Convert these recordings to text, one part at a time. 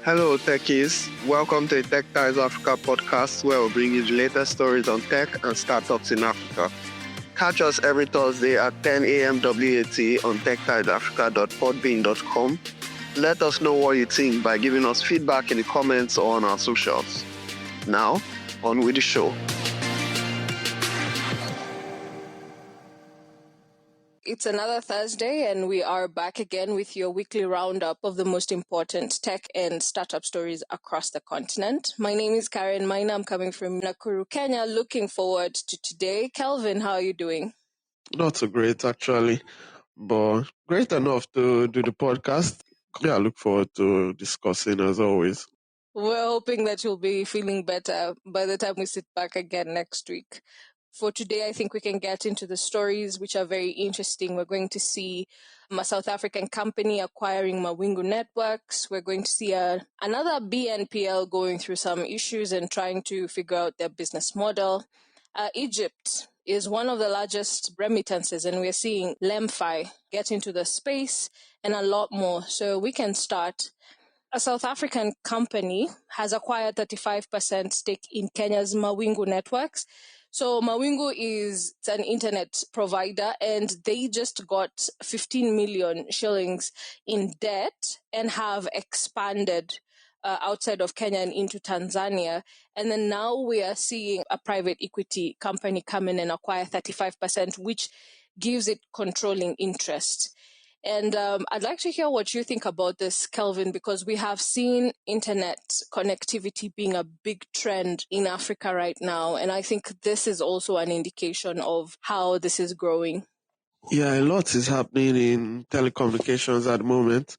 Hello, techies. Welcome to the Tech Ties Africa podcast, where we'll bring you the latest stories on tech and startups in Africa. Catch us every Thursday at 10 a.m. WAT on techtiesafrica.podbean.com. Let us know what you think by giving us feedback in the comments or on our socials. Now, on with the show. It's another Thursday, and we are back again with your weekly roundup of the most important tech and startup stories across the continent. My name is Karen Maina. I'm coming from Nakuru, Kenya. Looking forward to today. Kelvin, how are you doing? Not so great, actually, but great enough to do the podcast. Yeah, I look forward to discussing as always. We're hoping that you'll be feeling better by the time we sit back again next week. For today, I think we can get into the stories, which are very interesting. We're going to see a South African company acquiring Mawingu networks. We're going to see another BNPL going through some issues and trying to figure out their business model. Egypt is one of the largest remittances, and we're seeing LemFi get into the space and a lot more. So we can start. A South African company has acquired 35% stake in Kenya's Mawingu networks. So Mawingu is an internet provider, and they just got 15 million shillings in debt and have expanded outside of Kenya and into Tanzania. And then now we are seeing a private equity company come in and acquire 35%, which gives it controlling interest. And I'd like to hear what you think about this, Kelvin, because we have seen internet connectivity being a big trend in Africa right now. And I think this is also an indication of how this is growing. Yeah, a lot is happening in telecommunications at the moment.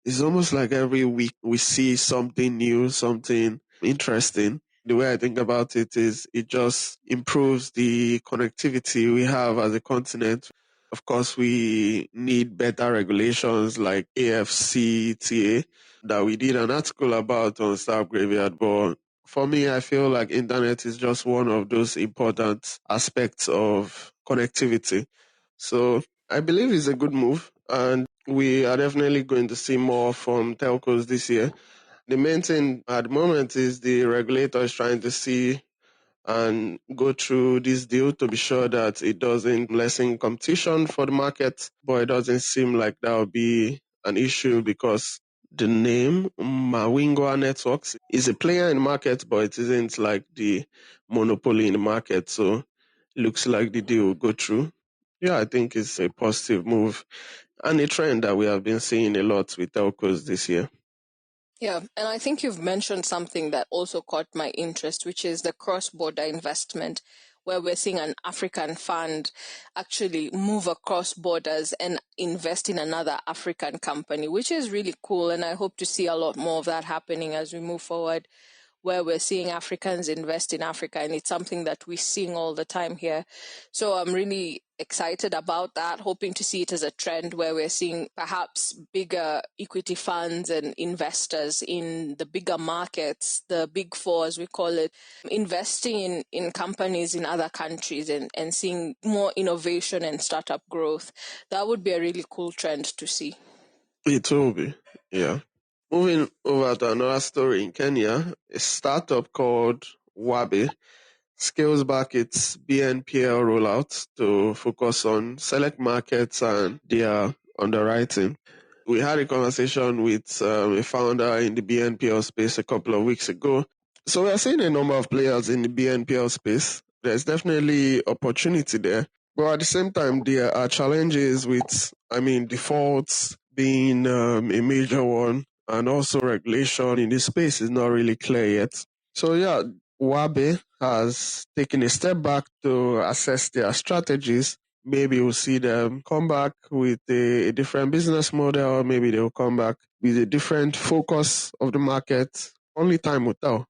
It's almost like every week we see something new, something interesting. The way I think about it is it just improves the connectivity we have as a continent. Of course, we need better regulations like AFCTA that we did an article about on Startup Graveyard. But for me, I feel like internet is just one of those important aspects of connectivity. So I believe it's a good move, and we are definitely going to see more from telcos this year. The main thing at the moment is the regulator is trying to see and go through this deal to be sure that it doesn't lessen competition for the market, but it doesn't seem like that will be an issue because the name Mawingu Networks is a player in the market, but it isn't like the monopoly in the market. So it looks like the deal will go through. Yeah, I think it's a positive move and a trend that we have been seeing a lot with telcos this year. Yeah, and I think you've mentioned something that also caught my interest, which is the cross-border investment, where we're seeing an African fund actually move across borders and invest in another African company, which is really cool. And I hope to see a lot more of that happening as we move forward, where we're seeing Africans invest in Africa, and it's something that we're seeing all the time here. So I'm really excited about that, hoping to see it as a trend where we're seeing perhaps bigger equity funds and investors in the bigger markets, the big four as we call it, investing in companies in other countries and seeing more innovation and startup growth. That would be a really cool trend to see. It will be, yeah. Moving over to another story in Kenya, a startup called Wabeh scales back its BNPL rollout to focus on select markets and their underwriting. We had a conversation with a founder in the BNPL space a couple of weeks ago. So we are seeing a number of players in the BNPL space. There's definitely opportunity there. But at the same time, there are challenges with, defaults being a major one, and also regulation in this space is not really clear yet. So yeah, Wabeh has taken a step back to assess their strategies. Maybe we'll see them come back with a different business model, or maybe they'll come back with a different focus of the market. Only time will tell.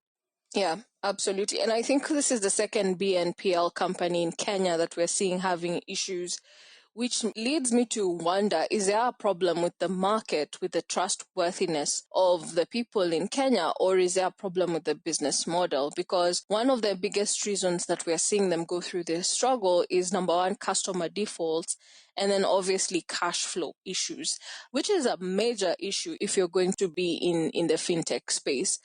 Yeah, absolutely. And I think this is the second BNPL company in Kenya that we're seeing having issues, which leads me to wonder, is there a problem with the market, with the trustworthiness of the people in Kenya, or is there a problem with the business model? Because one of the biggest reasons that we're seeing them go through this struggle is, number one, customer defaults, and then obviously cash flow issues, which is a major issue if you're going to be in the fintech space.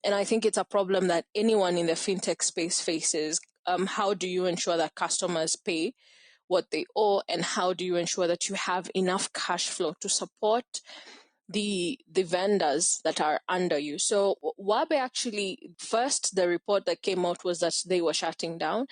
And I think it's a problem that anyone in the fintech space faces. How do you ensure that customers pay what they owe, and how do you ensure that you have enough cash flow to support the vendors that are under you? So Wabeh actually, first the report that came out was that they were shutting down,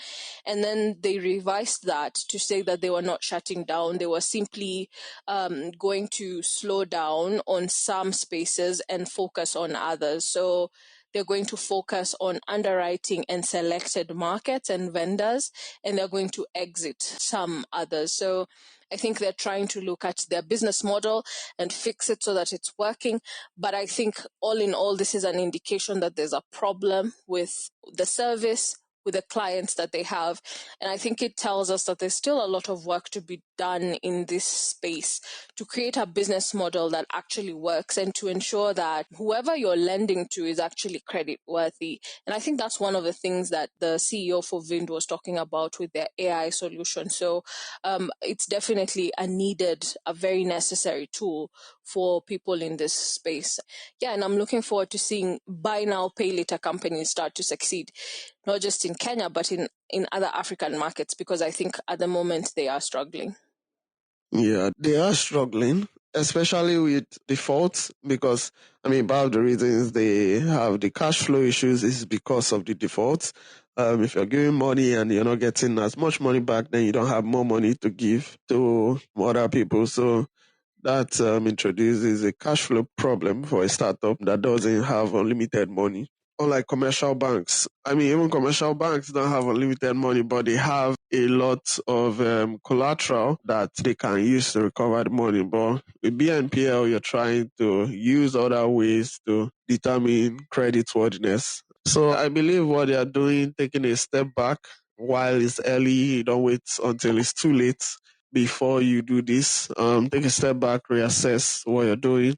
and then they revised that to say that they were not shutting down. They were simply going to slow down on some spaces and focus on others. So they're going to focus on underwriting and selected markets and vendors, and they're going to exit some others. So I think they're trying to look at their business model and fix it so that it's working. But I think all in all, this is an indication that there's a problem with the service, with the clients that they have. And I think it tells us that there's still a lot of work to be done in this space to create a business model that actually works and to ensure that whoever you're lending to is actually credit worthy. And I think that's one of the things that the CEO for Vind was talking about with their AI solution. So it's definitely a very necessary tool for people in this space. Yeah, and I'm looking forward to seeing buy now, pay later companies start to succeed, not just in Kenya, but in other African markets, because I think at the moment they are struggling. Yeah, they are struggling, especially with defaults, because, part of the reasons they have the cash flow issues is because of the defaults. If you're giving money and you're not getting as much money back, then you don't have more money to give to other people. So that introduces a cash flow problem for a startup that doesn't have unlimited money. Unlike commercial banks, even commercial banks don't have unlimited money, but they have a lot of collateral that they can use to recover the money. But with BNPL, you're trying to use other ways to determine creditworthiness. So I believe what they are doing, taking a step back while it's early, you don't wait until it's too late before you do this. Take a step back, reassess what you're doing,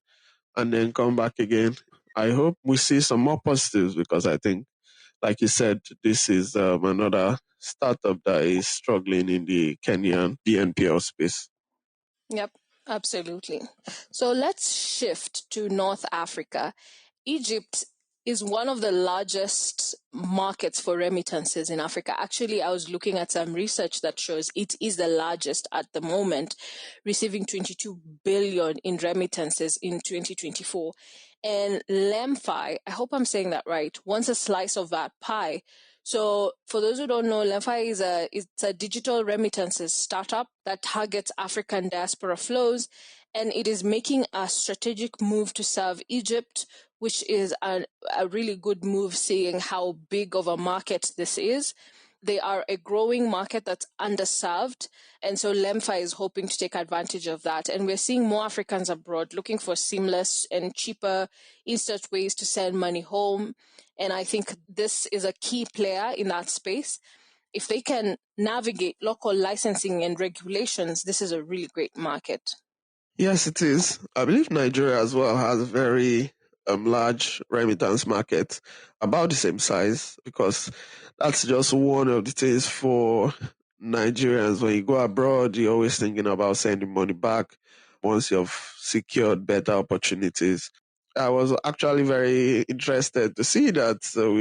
and then come back again. I hope we see some more positives, because I think, like you said, this is another startup that is struggling in the Kenyan BNPL space. Yep, absolutely. So let's shift to North Africa. Egypt is one of the largest markets for remittances in Africa. Actually, I was looking at some research that shows it is the largest at the moment, receiving 22 billion in remittances in 2024. And LemFi, I hope I'm saying that right, wants a slice of that pie. So for those who don't know, LemFi it's a digital remittances startup that targets African diaspora flows, and it is making a strategic move to serve Egypt, which is a really good move, seeing how big of a market this is. They are a growing market that's underserved, and so LemFi is hoping to take advantage of that. And we're seeing more Africans abroad looking for seamless and cheaper, instant ways to send money home. And I think this is a key player in that space. If they can navigate local licensing and regulations, this is a really great market. Yes, it is. I believe Nigeria as well has a very large remittance market, about the same size, because that's just one of the things for Nigerians. When you go abroad, you're always thinking about sending money back once you've secured better opportunities. I was actually very interested to see that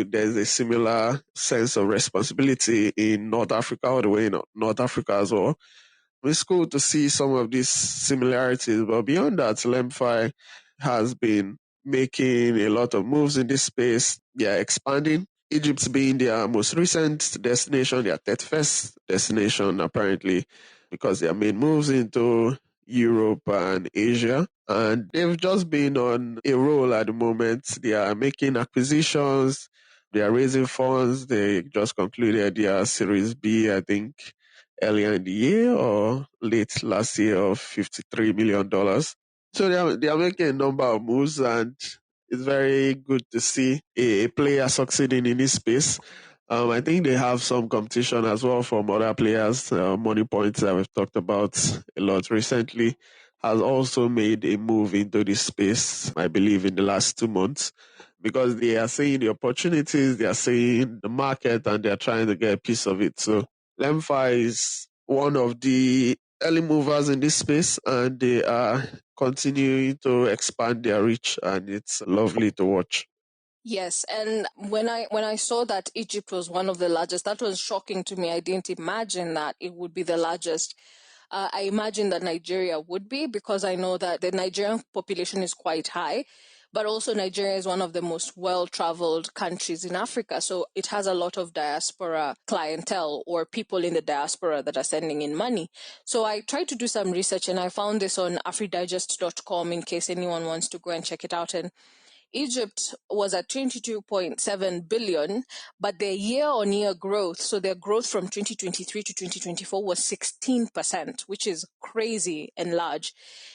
there's a similar sense of responsibility in North Africa, all the way in North Africa as well. It's cool to see some of these similarities, but beyond that, LemFi has been making a lot of moves in this space. They are expanding. Egypt being their most recent destination, their 31st destination, apparently, because they have made moves into Europe and Asia. And they've just been on a roll at the moment. They are making acquisitions. They are raising funds. They just concluded their Series B, I think, earlier in the year or late last year, of $53 million. So they are making a number of moves, and it's very good to see a player succeeding in this space. I think they have some competition as well from other players. Moniepoint, that we've talked about a lot recently, has also made a move into this space, I believe, in the last 2 months, because they are seeing the opportunities, they are seeing the market, and they are trying to get a piece of it. So LemFi is one of the early movers in this space, and they are continuing to expand their reach, and it's lovely to watch. Yes, and when I saw that Egypt was one of the largest, that was shocking to me. I didn't imagine that it would be the largest. I imagine that Nigeria would be, because I know that the Nigerian population is quite high, but also Nigeria is one of the most well-traveled countries in Africa. So it has a lot of diaspora clientele, or people in the diaspora that are sending in money. So I tried to do some research, and I found this on afridigest.com in case anyone wants to go and check it out. And Egypt was at 22.7 billion, but their year-on-year growth, so their growth from 2023 to 2024 was 16%, which is crazy and large.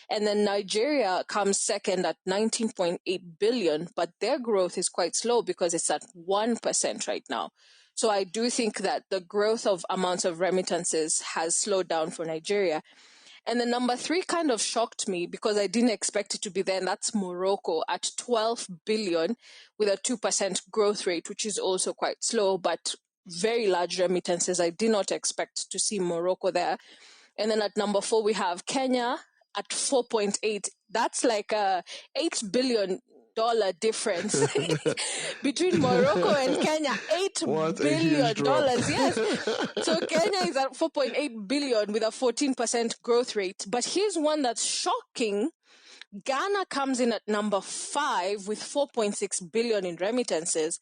And then Nigeria comes second at 19.8 billion, but their growth is quite slow because it's at 1% right now. So I do think that the growth of amounts of remittances has slowed down for Nigeria. And then number 3 kind of shocked me because I didn't expect it to be there, and that's Morocco at 12 billion with a 2% growth rate, which is also quite slow, but very large remittances. I did not expect to see Morocco there. And then at number 4, we have Kenya at 4.8. That's like a $8 billion difference between Morocco and Kenya. $8 billion. Yes. So Kenya is at 4.8 billion with a 14% growth rate. But here's one that's shocking. Ghana comes in at number 5 with 4.6 billion in remittances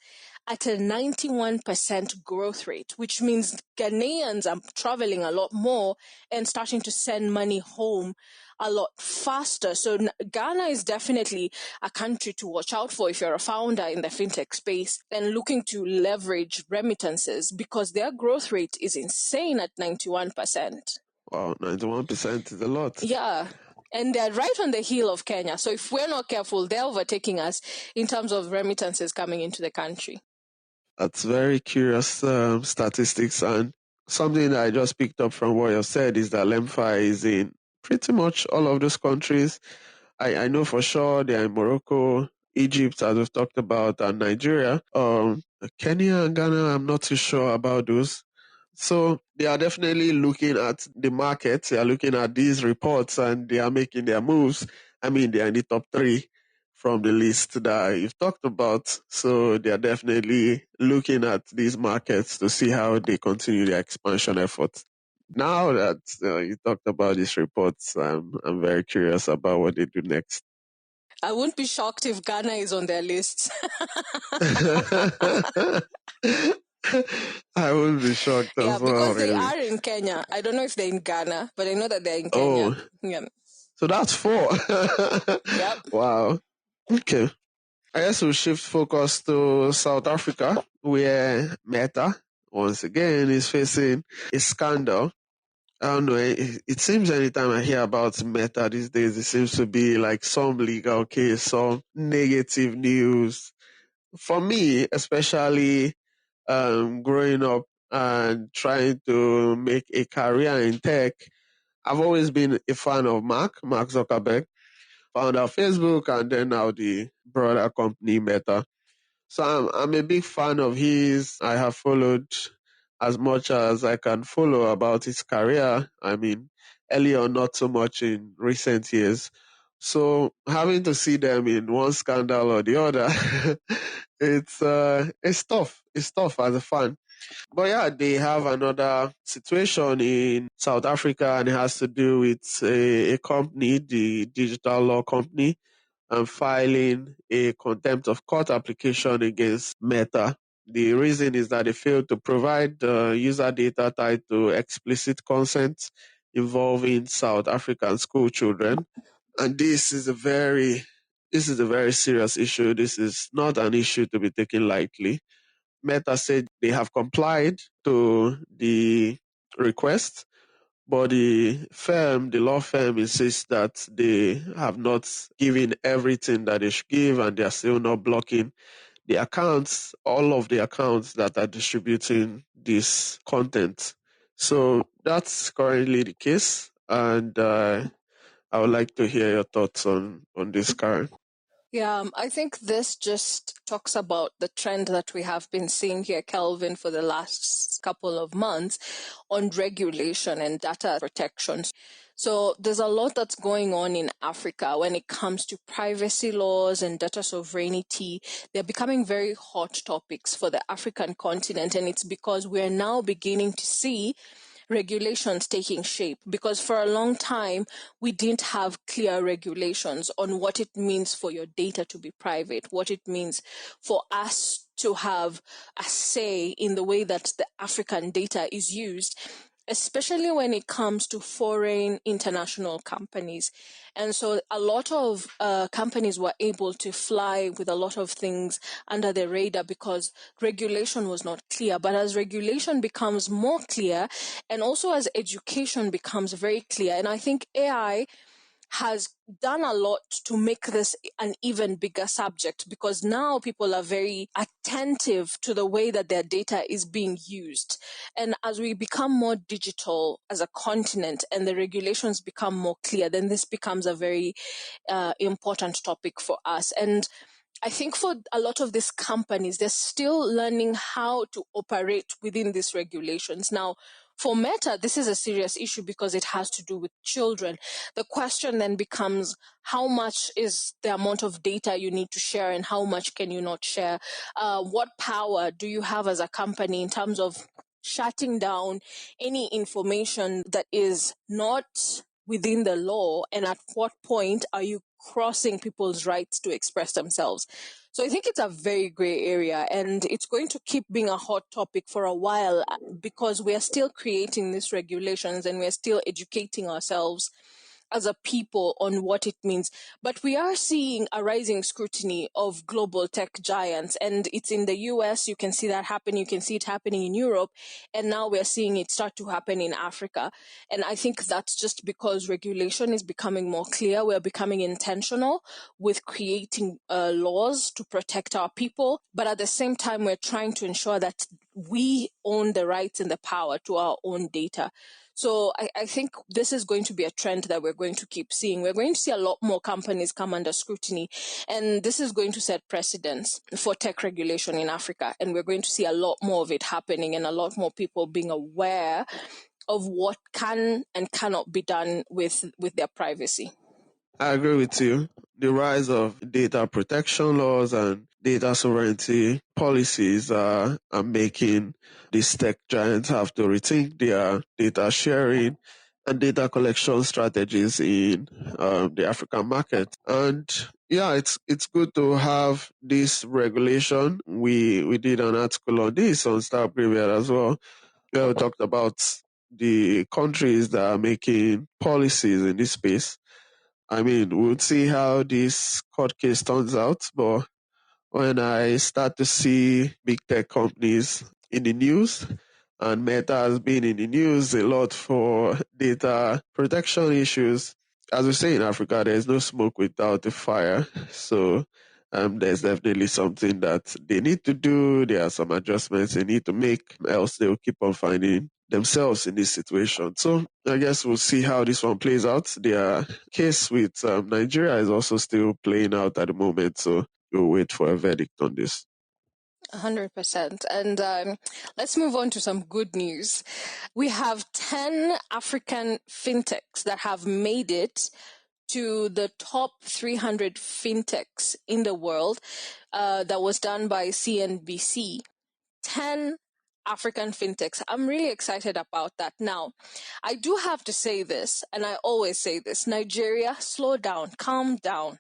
at a 91% growth rate, which means Ghanaians are traveling a lot more and starting to send money home a lot faster. So Ghana is definitely a country to watch out for if you're a founder in the fintech space and looking to leverage remittances, because their growth rate is insane at 91%. Wow, 91% is a lot. Yeah. And they're right on the heel of Kenya. So if we're not careful, they're overtaking us in terms of remittances coming into the country. That's very curious statistics. And something that I just picked up from what you said is that LemFi is in pretty much all of those countries. I know for sure they're in Morocco, Egypt, as we've talked about, and Nigeria. Kenya and Ghana, I'm not too sure about those. So they are definitely looking at the market. They are looking at these reports and they are making their moves. I mean, they are in the top 3 from the list that you've talked about. So they are definitely looking at these markets to see how they continue their expansion efforts. Now that you talked about these reports, I'm very curious about what they do next. I wouldn't be shocked if Ghana is on their list. I will be shocked as well. Because they really. are in Kenya. I don't know if they're in Ghana, but I know that they're in Kenya. Oh, yeah. So that's 4. Yep. Wow. Okay. I guess we'll shift focus to South Africa, where Meta, once again, is facing a scandal. I don't know. It seems anytime I hear about Meta these days, it seems to be like some legal case, some negative news. For me, especially growing up and trying to make a career in tech, I've always been a fan of Mark Zuckerberg, founder of Facebook, and then now the broader company Meta. So I'm a big fan of his. I have followed as much as I can follow about his career. I mean, early on, not so much in recent years. So having to see them in one scandal or the other, it's tough. It's tough as a fan. But yeah, they have another situation in South Africa, and it has to do with a company, the digital law company, and filing a contempt of court application against Meta. The reason is that they failed to provide user data tied to explicit consent involving South African school children. And this is a very serious issue. This is not an issue to be taken lightly. Meta said they have complied to the request, but the law firm insists that they have not given everything that they should give, and they are still not blocking the accounts, all of the accounts that are distributing this content. So that's currently the case, and I would like to hear your thoughts on this, Karen. Yeah, I think this just talks about the trend that we have been seeing here, Kelvin, for the last couple of months on regulation and data protection. So there's a lot that's going on in Africa when it comes to privacy laws and data sovereignty. They're becoming very hot topics for the African continent, and it's because we're now beginning to see regulations taking shape, because for a long time we didn't have clear regulations on what it means for your data to be private, what it means for us to have a say in the way that the African data is used, especially when it comes to foreign international companies. And so a lot of companies were able to fly with a lot of things under the radar because regulation was not clear. But as regulation becomes more clear, and also as education becomes very clear, and I think AI has done a lot to make this an even bigger subject, because now people are very attentive to the way that their data is being used. And as we become more digital as a continent and the regulations become more clear, then this becomes a very important topic for us. And I think for a lot of these companies, they're still learning how to operate within these regulations. Now, for Meta, this is a serious issue because it has to do with children. The question then becomes, how much is the amount of data you need to share and how much can you not share? What power do you have as a company in terms of shutting down any information that is not within the law, and at what point are you crossing people's rights to express themselves? So I think it's a very gray area, and it's going to keep being a hot topic for a while because we are still creating these regulations and we're still educating ourselves as a people on what it means. But we are seeing a rising scrutiny of global tech giants, and it's in the US. You can see that happen. You can see it happening in Europe. And now we're seeing it start to happen in Africa. And I think that's just because regulation is becoming more clear. We're becoming intentional with creating laws to protect our people. But at the same time, we're trying to ensure that we own the rights and the power to our own data. So I think this is going to be a trend that we're going to keep seeing. We're going to see a lot more companies come under scrutiny, and this is going to set precedents for tech regulation in Africa. And we're going to see a lot more of it happening and a lot more people being aware of what can and cannot be done with their privacy. I agree with you. The rise of data protection laws and data sovereignty policies are making these tech giants have to rethink their data sharing and data collection strategies in the African market. And yeah, it's good to have this regulation. We did an article on this on Star Premier as well, where we talked about the countries that are making policies in this space. I mean, we'll see how this court case turns out, but when I start to see big tech companies in the news, and Meta has been in the news a lot for data protection issues, as we say in Africa, there's no smoke without a fire. So there's definitely something that they need to do. There are some adjustments they need to make, else they'll keep on finding themselves in this situation. So I guess we'll see how this one plays out. Their case with Nigeria is also still playing out at the moment, so we'll wait for a verdict on this. 100%. And let's move on to some good news. We have 10 African fintechs that have made it to the top 300 fintechs in the world. That was done by CNBC. 10 African fintechs. I'm really excited about that. Now, I do have to say this, and I always say this: Nigeria, slow down, calm down.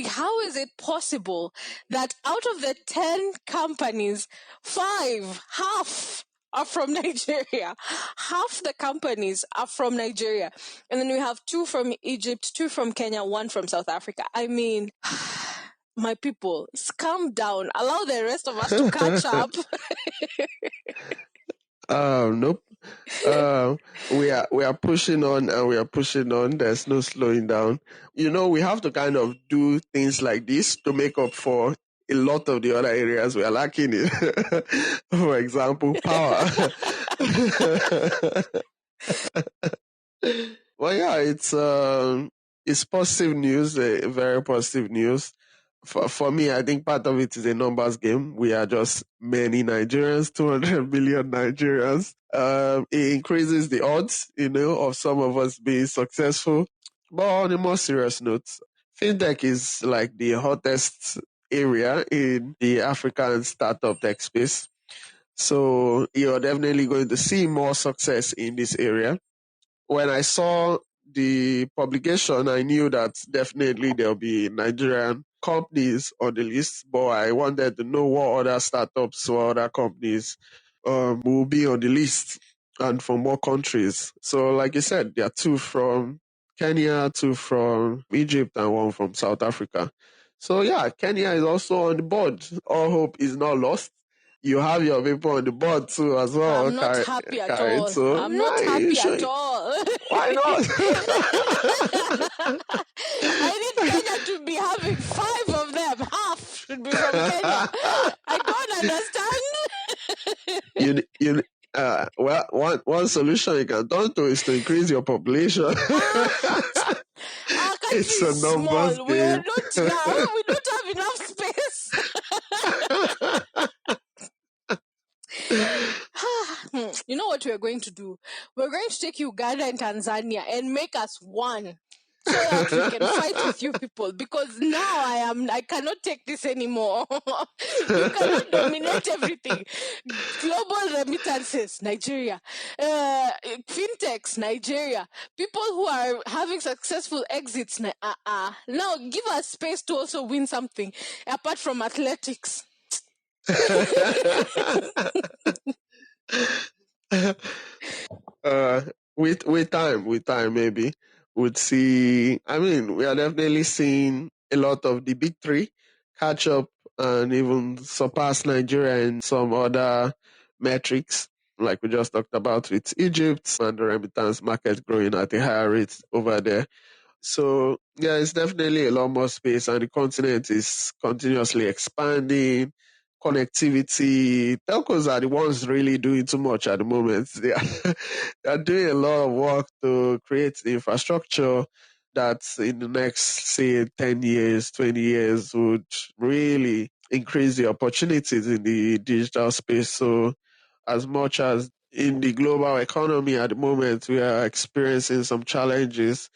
How is it possible that out of the 10 companies, half are from Nigeria? Half the companies are from Nigeria. And then we have 2 from Egypt, 2 from Kenya, 1 from South Africa. I mean, my people, calm down. Allow the rest of us to catch up. Nope. We are pushing on and we are pushing on. There's no slowing down. We have to kind of do things like this to make up for a lot of the other areas we are lacking in. For example, power. Well, yeah, it's positive news, very positive news. for me, I think part of it is a numbers game. We are just many Nigerians, 200 million Nigerians. It increases the odds, of some of us being successful. But on a more serious note, fintech is like the hottest area in the African startup tech space. So you're definitely going to see more success in this area. When I saw the publication, I knew that definitely there'll be Nigerian companies on the list, but I wanted to know what other startups or other companies will be on the list and from what countries. So like you said, there are 2 from Kenya, 2 from Egypt, and 1 from South Africa. So yeah, Kenya is also on the board. All hope is not lost. You have your people on the board too as well. I'm not happy at Karen. all. So I'm not yeah, happy at all. why not? I need Kenya to be having 5 of them. Half should be from Kenya. I don't understand. Well, one solution you can turn to is to increase your population. Our country It's a is numbers small. We are game. not now. We don't have enough space. You know what we're going to do? We're going to take Uganda and Tanzania and make us one, so that we can fight with you people, because now I cannot take this anymore. You cannot dominate everything. Global remittances, Nigeria. Fintechs, Nigeria. People who are having successful exits, now give us space to also win something apart from athletics. With time, maybe we'd see. I mean, we are definitely seeing a lot of the big 3 catch up and even surpass Nigeria in some other metrics, like we just talked about with Egypt and the remittance market growing at a higher rate over there. So yeah, it's definitely a lot more space, and the continent is continuously expanding. Connectivity, telcos are the ones really doing too much at the moment. They are doing a lot of work to create the infrastructure that in the next, say, 10 years, 20 years would really increase the opportunities in the digital space. So as much as in the global economy at the moment, we are experiencing some challenges,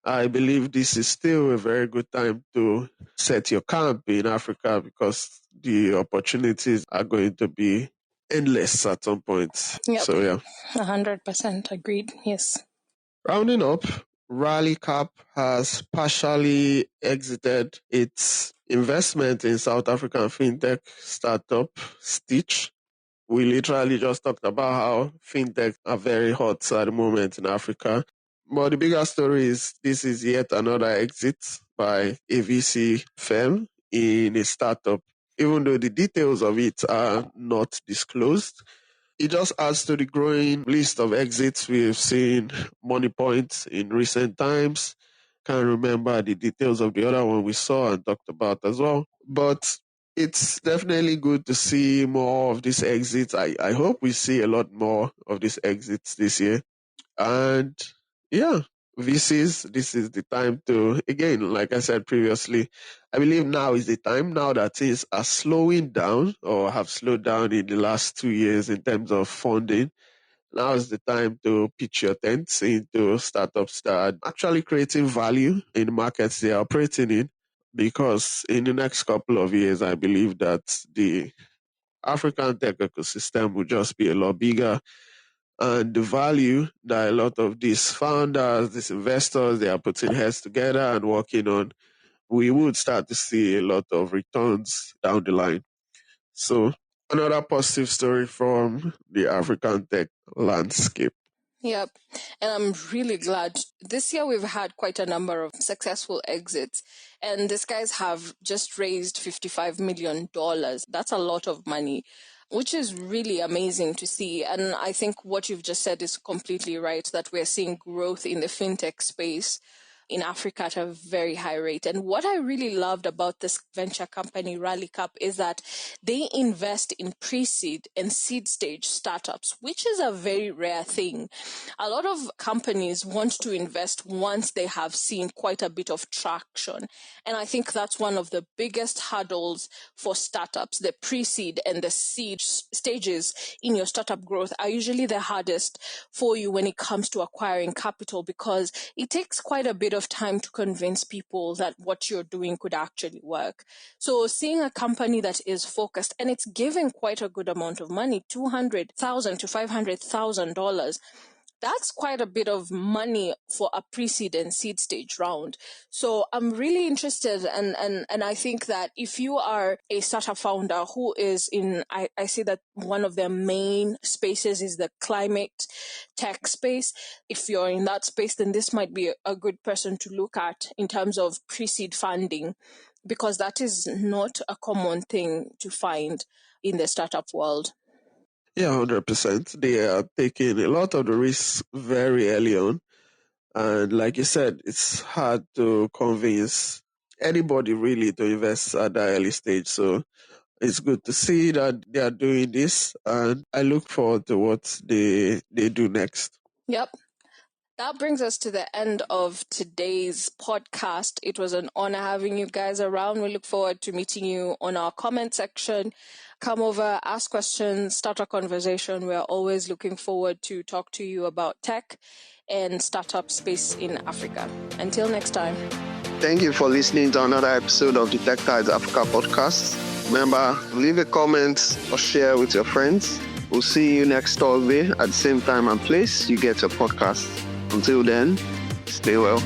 I believe this is still a very good time to set your camp in Africa, because the opportunities are going to be endless at some point. Yep. So yeah. 100% agreed. Yes. Rounding up, Rally Cap has partially exited its investment in South African fintech startup Stitch. We literally just talked about how fintech are very hot at the moment in Africa. But the bigger story is this is yet another exit by a VC firm in a startup. Even though the details of it are not disclosed, it just adds to the growing list of exits we've seen Moniepoint in recent times. Can't remember the details of the other one we saw and talked about as well. But it's definitely good to see more of these exits. I hope we see a lot more of these exits this year. And yeah, VCs, this is the time to, again, like I said previously, I believe now is the time, now that things are slowing down or have slowed down in the last 2 years in terms of funding. Now is the time to pitch your tents into startups that are actually creating value in the markets they are operating in. Because in the next couple of years, I believe that the African tech ecosystem will just be a lot bigger, and the value that a lot of these founders, these investors, they are putting heads together and working on, we would start to see a lot of returns down the line. So another positive story from the African tech landscape. Yep. And I'm really glad. This year we've had quite a number of successful exits. And these guys have just raised $55 million. That's a lot of money, which is really amazing to see. And I think what you've just said is completely right, that we're seeing growth in the fintech space. in Africa at a very high rate. And what I really loved about this venture company, Rally Cup, is that they invest in pre-seed and seed stage startups, which is a very rare thing. A lot of companies want to invest once they have seen quite a bit of traction. And I think that's one of the biggest hurdles for startups. The pre-seed and the seed stages in your startup growth are usually the hardest for you when it comes to acquiring capital, because it takes quite a bit of time to convince people that what you're doing could actually work. So seeing a company that is focused, and it's giving quite a good amount of money, $200,000 to $500,000, that's quite a bit of money for a pre-seed and seed stage round. So I'm really interested, and I think that if you are a startup founder who is in, I see that one of their main spaces is the climate tech space. If you're in that space, then this might be a good person to look at in terms of pre-seed funding, because that is not a common thing to find in the startup world. Yeah, 100%. They are taking a lot of the risks very early on. And like you said, it's hard to convince anybody really to invest at that early stage. So it's good to see that they are doing this. And I look forward to what they do next. Yep. That brings us to the end of today's podcast. It was an honor having you guys around. We look forward to meeting you on our comment section. Come over, ask questions, start a conversation. We're always looking forward to talk to you about tech and startup space in Africa. Until next time. Thank you for listening to another episode of the Tech Tides Africa podcast. Remember, leave a comment or share with your friends. We'll see you next Thursday at the same time and place you get your podcast. Until then, stay well.